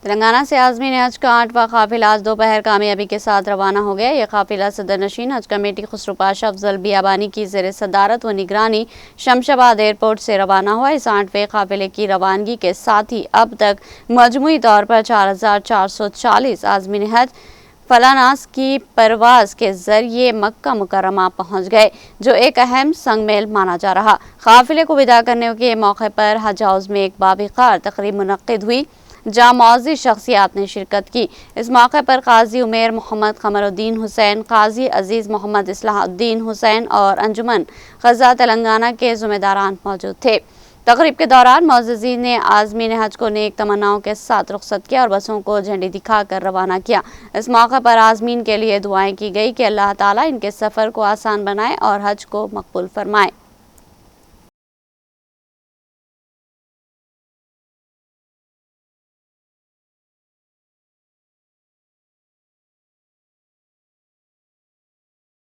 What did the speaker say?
تلنگانہ سے عازمین حج کا 8واں قافلہ آج دوپہر کامیابی کے ساتھ روانہ ہو گیا۔ یہ قافلہ صدر نشین حج کمیٹی خسرو پاشا افضل بیابانی کی زیر صدارت و نگرانی شمشاباد ایئرپورٹ سے روانہ ہوا۔ اس 8ویں قافلے کی روانگی کے ساتھ ہی اب تک مجموعی طور پر 4440 عازمین حج فلاناس کی پرواز کے ذریعے مکہ مکرمہ پہنچ گئے، جو ایک اہم سنگ میل مانا جا رہا۔ قافلے کو وداع کرنے کے موقع پر حج ہاؤس میں ایک باوقار تقریب منعقد ہوئی، جہاں معزز شخصیات نے شرکت کی۔ اس موقع پر قاضی عمیر محمد قمر الدین حسین، قاضی عزیز محمد اصلاح الدین حسین اور انجمن قضاء تلنگانہ کے ذمہ داران موجود تھے۔ تقریب کے دوران معززین نے عازمین حج کو نیک تمناؤں کے ساتھ رخصت کیا اور بسوں کو جھنڈی دکھا کر روانہ کیا۔ اس موقع پر عازمین کے لیے دعائیں کی گئی کہ اللہ تعالیٰ ان کے سفر کو آسان بنائے اور حج کو مقبول فرمائے۔